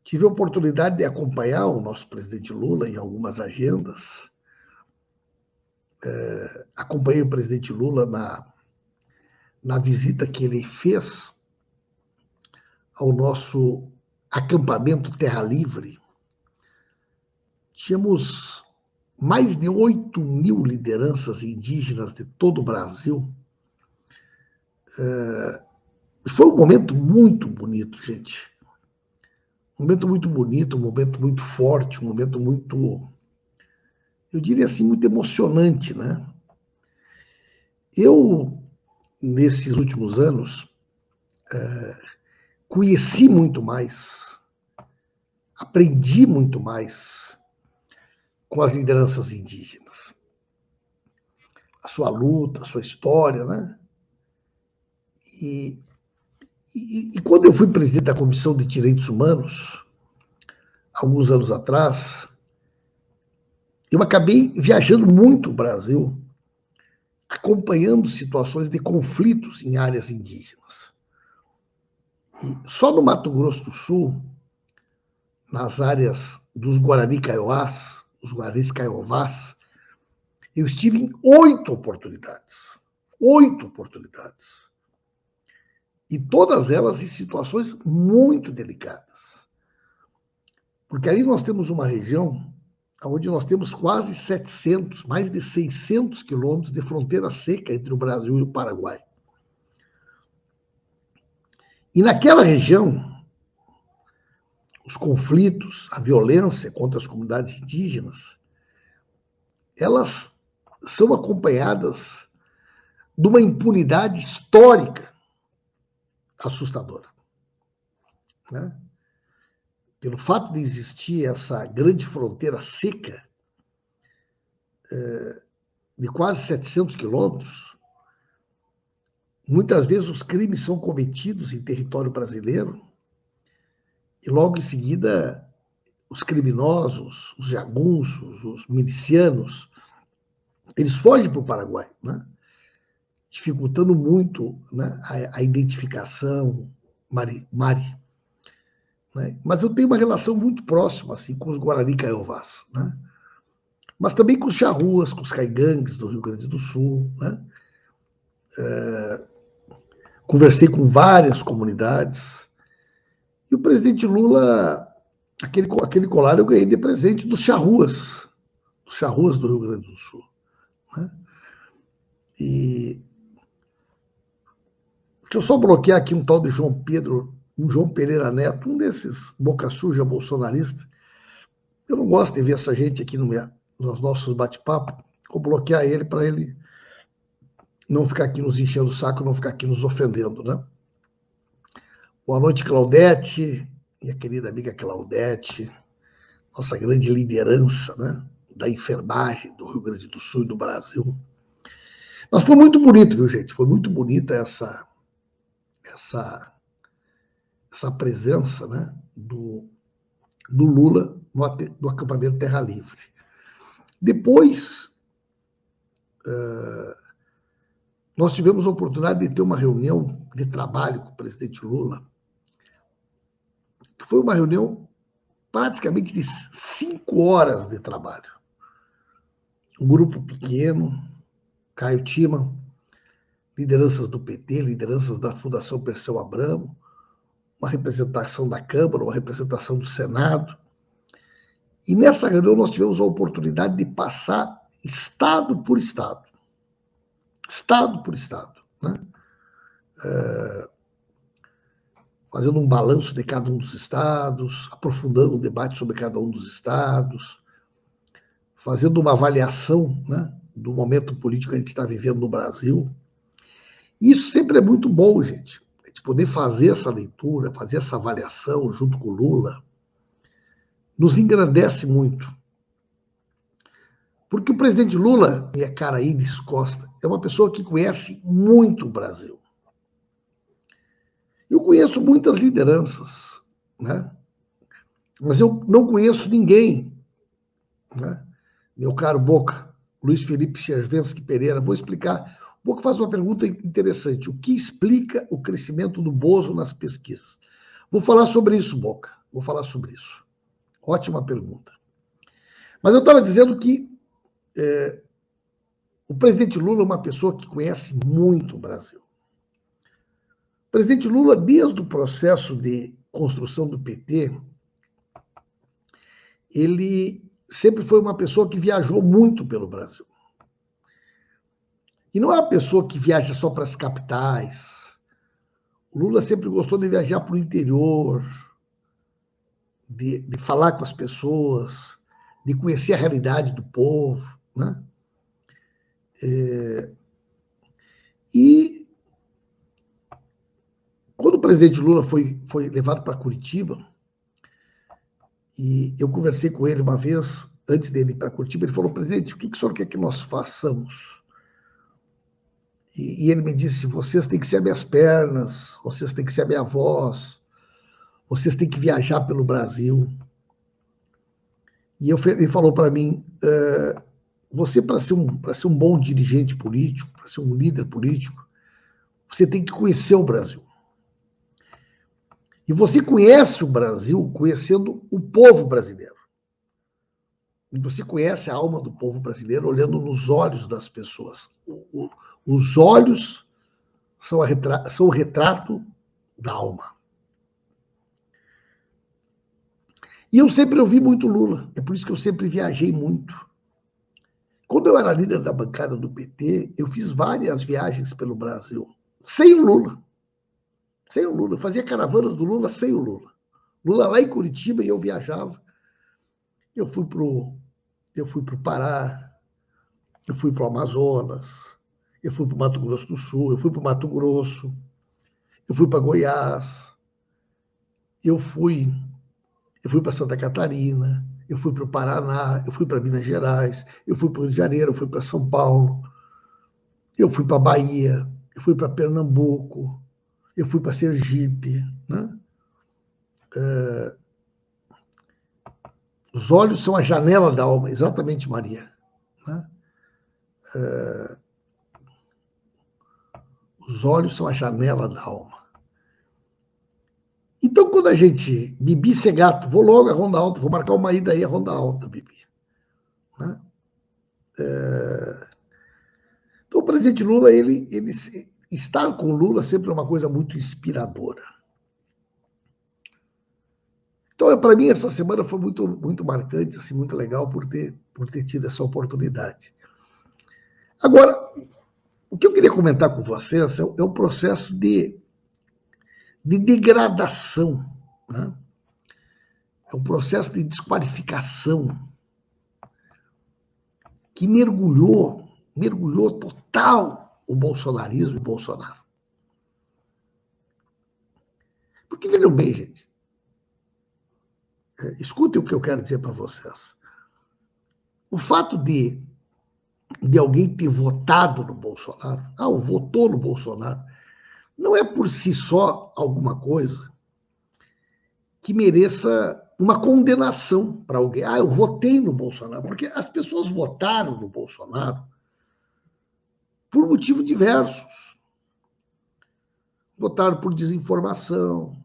tive a oportunidade de acompanhar o nosso presidente Lula em algumas agendas. Acompanhei o presidente Lula na visita que ele fez ao nosso acampamento Terra Livre. Tínhamos mais de 8.000 lideranças indígenas de todo o Brasil. Foi um momento muito bonito, gente. Um momento muito bonito, um momento muito forte, um momento muito, eu diria assim, muito emocionante, né? Eu, nesses últimos anos, conheci muito mais, aprendi muito mais com as lideranças indígenas. A sua luta, a sua história, né? E quando eu fui presidente da Comissão de Direitos Humanos, alguns anos atrás, eu acabei viajando muito o Brasil, acompanhando situações de conflitos em áreas indígenas. E só no Mato Grosso do Sul, nas áreas dos Guarani-Kaiowás, os Guarani-Kaiowás, eu estive em 8 oportunidades. 8 oportunidades. E todas elas em situações muito delicadas. Porque ali nós temos uma região onde nós temos quase 700, mais de 600 quilômetros de fronteira seca entre o Brasil e o Paraguai. E naquela região, os conflitos, a violência contra as comunidades indígenas, elas são acompanhadas de uma impunidade histórica assustadora, né? Pelo fato de existir essa grande fronteira seca de quase 700 quilômetros, muitas vezes os crimes são cometidos em território brasileiro e logo em seguida os criminosos, os jagunços, os milicianos, eles fogem para o Paraguai, né? Dificultando muito, né, a identificação, Mari, né? Mas eu tenho uma relação muito próxima assim, com os Guarani-Kaiowás, né? Mas também com os charruas, com os caigangues do Rio Grande do Sul, né? Conversei com várias comunidades. E o presidente Lula, aquele colar eu ganhei de presente dos charruas do Rio Grande do Sul, né? E deixa eu só bloquear aqui um tal de João Pedro, um João Pereira Neto, um desses boca suja bolsonaristas. Eu não gosto de ver essa gente aqui nos nossos bate-papos. Vou bloquear ele para ele não ficar aqui nos enchendo o saco, não ficar aqui nos ofendendo, né? Boa noite, Claudete, minha querida amiga Claudete, nossa grande liderança, né, da enfermagem do Rio Grande do Sul e do Brasil. Mas foi muito bonito, viu, gente? Foi muito bonita essa presença, né, do Lula no acampamento Terra Livre. Depois, nós tivemos a oportunidade de ter uma reunião de trabalho com o presidente Lula, que foi uma reunião praticamente de 5 horas de trabalho. Um grupo pequeno, Caio Timan, lideranças do PT, lideranças da Fundação Perseu Abramo, uma representação da Câmara, uma representação do Senado. E nessa reunião nós tivemos a oportunidade de passar estado por estado, né? Fazendo um balanço de cada um dos estados, aprofundando o debate sobre cada um dos estados, fazendo uma avaliação, né, do momento político que a gente está vivendo no Brasil. E isso sempre é muito bom, gente. A gente poder fazer essa leitura, fazer essa avaliação junto com o Lula, nos engrandece muito. Porque o presidente Lula, minha cara Iris Costa, é uma pessoa que conhece muito o Brasil. Eu conheço muitas lideranças, né? Mas eu não conheço ninguém, né? Meu caro Boca, Luiz Felipe Chervensky Pereira, vou explicar. O Boca faz uma pergunta interessante. O que explica o crescimento do Bozo nas pesquisas? Vou falar sobre isso, Boca. Vou falar sobre isso. Ótima pergunta. Mas eu estava dizendo que o presidente Lula é uma pessoa que conhece muito o Brasil. O presidente Lula, desde o processo de construção do PT, ele sempre foi uma pessoa que viajou muito pelo Brasil. E não é uma pessoa que viaja só para as capitais. O Lula sempre gostou de viajar para o interior, de falar com as pessoas, de conhecer a realidade do povo, né? E quando o presidente Lula foi levado para Curitiba, e eu conversei com ele uma vez, antes dele ir para Curitiba, ele falou: presidente, o que o senhor quer que nós façamos? E ele me disse: vocês têm que ser minhas pernas, vocês têm que ser minha voz, vocês têm que viajar pelo Brasil. E ele falou para mim: você, para ser um bom dirigente político, para ser um líder político, você tem que conhecer o Brasil. E você conhece o Brasil conhecendo o povo brasileiro. E você conhece a alma do povo brasileiro olhando nos olhos das pessoas. Os olhos são o retrato da alma. E eu sempre ouvi muito Lula. É por isso que eu sempre viajei muito. Quando eu era líder da bancada do PT, eu fiz várias viagens pelo Brasil, sem o Lula. Sem o Lula. Eu fazia caravanas do Lula sem o Lula. Lula lá em Curitiba e eu viajava. Eu fui para o Pará, eu fui para o Amazonas, eu fui para o Mato Grosso do Sul, eu fui para o Mato Grosso, eu fui para Goiás, eu fui para Santa Catarina, eu fui para o Paraná, eu fui para Minas Gerais, eu fui para o Rio de Janeiro, eu fui para São Paulo, eu fui para Bahia, eu fui para Pernambuco, eu fui para Sergipe, né? Os olhos são a janela da alma, exatamente, Maria. Né? Os olhos são a janela da alma. Então, quando a gente, Bibi Segato, vou logo a Ronda Alta, vou marcar uma ida aí a Ronda Alta, Bibi. Né? Então, o presidente Lula, estar com o Lula sempre é uma coisa muito inspiradora. Então, para mim, essa semana foi muito, muito marcante, assim, muito legal por ter tido essa oportunidade. Agora, o que eu queria comentar com vocês é o processo de degradação, né? É um processo de desqualificação que mergulhou total o bolsonarismo e o Bolsonaro. Porque, vejam bem, gente, escutem o que eu quero dizer para vocês. O fato de alguém ter votado no Bolsonaro, votou no Bolsonaro, não é por si só alguma coisa que mereça uma condenação para alguém. Eu votei no Bolsonaro, porque as pessoas votaram no Bolsonaro por motivos diversos. Votaram por desinformação,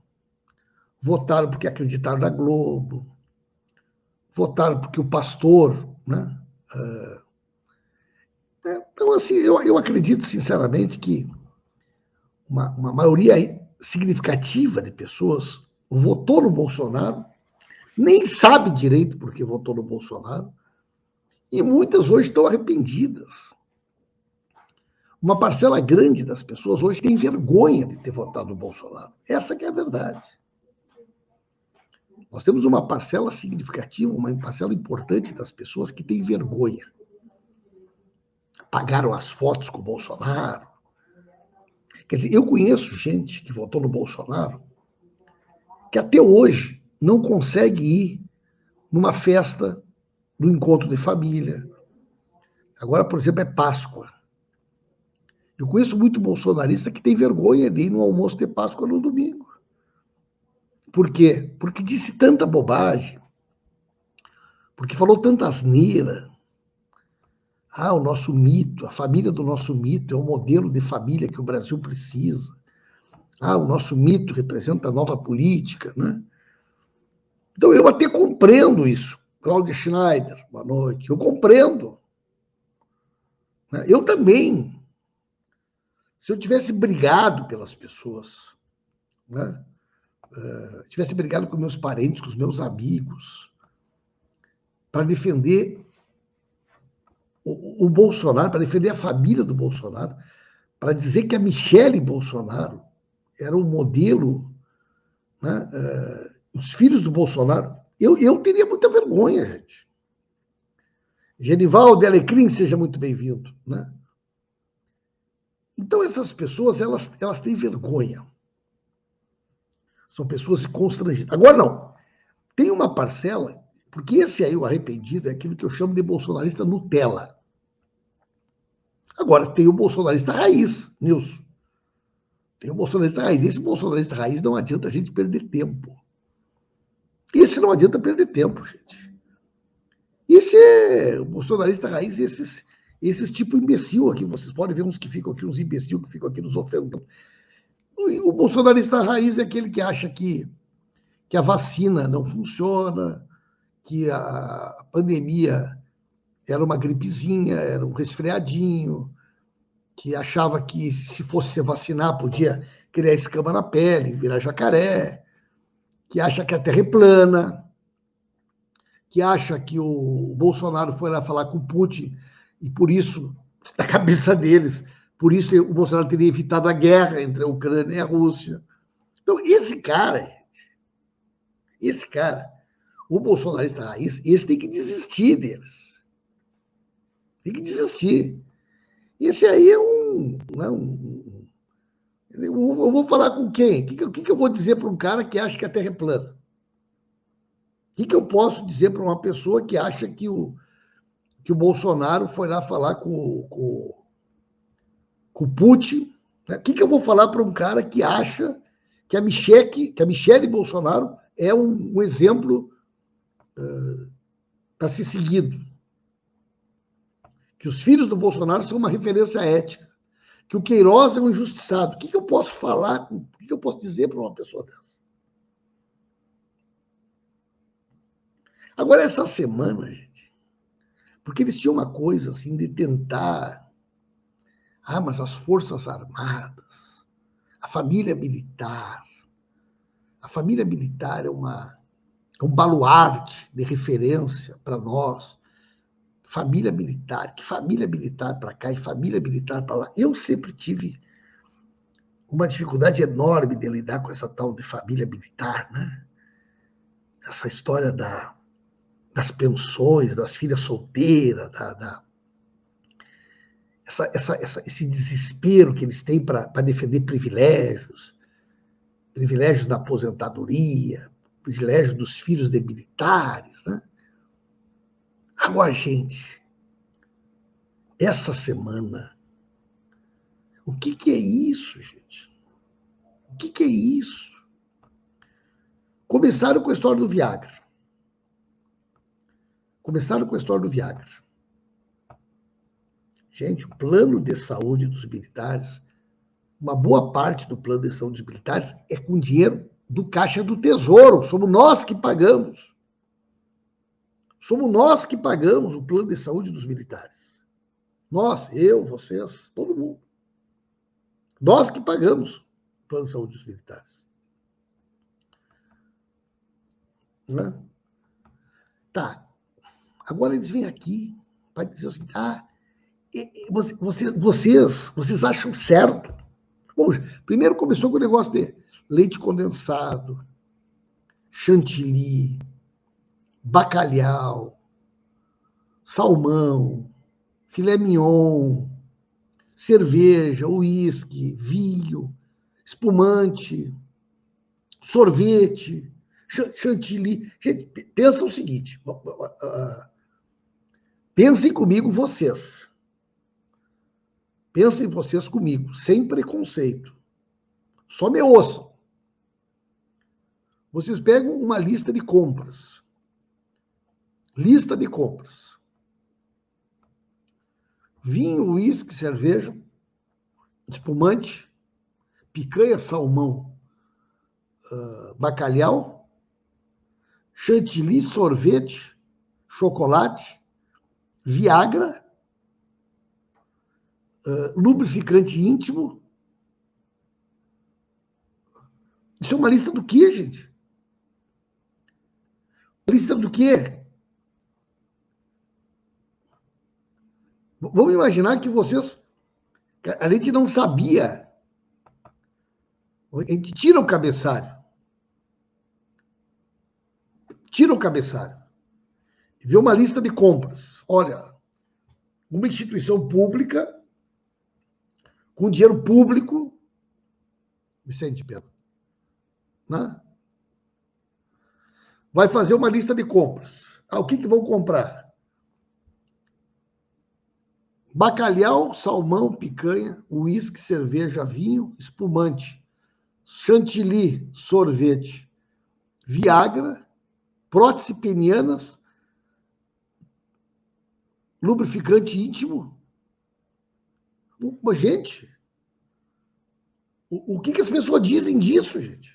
votaram porque acreditaram na Globo, votaram porque o pastor, né? Então, assim, eu acredito sinceramente que uma maioria significativa de pessoas votou no Bolsonaro, nem sabe direito por que votou no Bolsonaro, e muitas hoje estão arrependidas. Uma parcela grande das pessoas hoje tem vergonha de ter votado no Bolsonaro. Essa que é a verdade. Nós temos uma parcela significativa, uma parcela importante das pessoas que tem vergonha. Apagaram as fotos com o Bolsonaro. Quer dizer, eu conheço gente que votou no Bolsonaro que até hoje não consegue ir numa festa do encontro de família. Agora, por exemplo, é Páscoa. Eu conheço muito bolsonarista que tem vergonha de ir no almoço de Páscoa no domingo. Por quê? Porque disse tanta bobagem, porque falou tanta asneira. O nosso mito, a família do nosso mito é o modelo de família que o Brasil precisa. O nosso mito representa a nova política, né? Então, eu até compreendo isso. Cláudia Schneider, boa noite. Eu compreendo. Eu também. Se eu tivesse brigado pelas pessoas, né? Tivesse brigado com meus parentes, com os meus amigos, para defender o Bolsonaro, para defender a família do Bolsonaro, para dizer que a Michele Bolsonaro era um modelo, né? Os filhos do Bolsonaro, eu teria muita vergonha, gente. Genivaldo Alecrim, seja muito bem-vindo, né? Então, essas pessoas, elas têm vergonha. São pessoas constrangidas. Agora, não. Tem uma parcela, porque esse aí, o arrependido, é aquilo que eu chamo de bolsonarista Nutella. Agora, tem o bolsonarista raiz, Nilson. Tem o bolsonarista raiz. Esse bolsonarista raiz não adianta a gente perder tempo. Esse não adianta perder tempo, gente. Esse é o bolsonarista raiz, esses tipo imbecil aqui. Vocês podem ver uns que ficam aqui, uns imbecil que ficam aqui nos ofendendo. O bolsonarista raiz é aquele que acha que a vacina não funciona, que a pandemia era uma gripezinha, era um resfriadinho, que achava que se fosse se vacinar podia criar escama na pele, virar jacaré, que acha que a Terra é plana, que acha que o Bolsonaro foi lá falar com o Putin e por isso, na cabeça deles, por isso o Bolsonaro teria evitado a guerra entre a Ucrânia e a Rússia. Então, esse cara, o bolsonarista raiz, esse tem que desistir deles. Tem que desistir. Esse aí é eu vou falar com quem? O que eu vou dizer para um cara que acha que a Terra é plana? O que eu posso dizer para uma pessoa que acha que o Bolsonaro foi lá falar com o Putin? O que eu vou falar para um cara que acha que a Michele Bolsonaro é um exemplo para ser seguido? Que os filhos do Bolsonaro são uma referência ética? Que o Queiroz é um injustiçado? O que eu posso falar? O que eu posso dizer para uma pessoa dessa? Agora, essa semana, gente, porque eles tinham uma coisa assim de tentar. Mas as Forças Armadas, a família militar. A família militar é um baluarte de referência para nós. Família militar, que família militar para cá e família militar para lá. Eu sempre tive uma dificuldade enorme de lidar com essa tal de família militar, né? Essa história das pensões, das filhas solteiras, esse desespero que eles têm para defender privilégios da aposentadoria, privilégios dos filhos de militares, né? Agora, gente, essa semana, o que é isso, gente? O que é isso? Começaram com a história do Viagra. Gente, o plano de saúde dos militares, uma boa parte do plano de saúde dos militares é com dinheiro do Caixa do Tesouro. Somos nós que pagamos. Somos nós que pagamos o plano de saúde dos militares. Nós, eu, vocês, todo mundo. Nós que pagamos o plano de saúde dos militares. Né? Tá. Agora eles vêm aqui para dizer o seguinte: vocês acham certo? Bom, primeiro começou com o negócio de leite condensado, chantilly, bacalhau, salmão, filé mignon, cerveja, uísque, vinho, espumante, sorvete, chantilly. Gente, pensa o seguinte, pensem comigo vocês. Pensem vocês comigo, sem preconceito. Só me ouçam. Vocês pegam uma lista de compras. Lista de compras. Vinho, uísque, cerveja, espumante, picanha, salmão, bacalhau, chantilly, sorvete, chocolate, Viagra, lubrificante íntimo. Isso é uma lista do quê, gente? Lista do quê? Vamos imaginar que vocês... A gente não sabia. A gente tira o cabeçalho. Tira o cabeçalho. E vê uma lista de compras. Olha, uma instituição pública, com dinheiro público, Vicente Pena, né? Vai fazer uma lista de compras. O que vão comprar? Bacalhau, salmão, picanha, uísque, cerveja, vinho, espumante, chantilly, sorvete, Viagra, prótese penianas, lubrificante íntimo. Gente, o que as pessoas dizem disso, gente?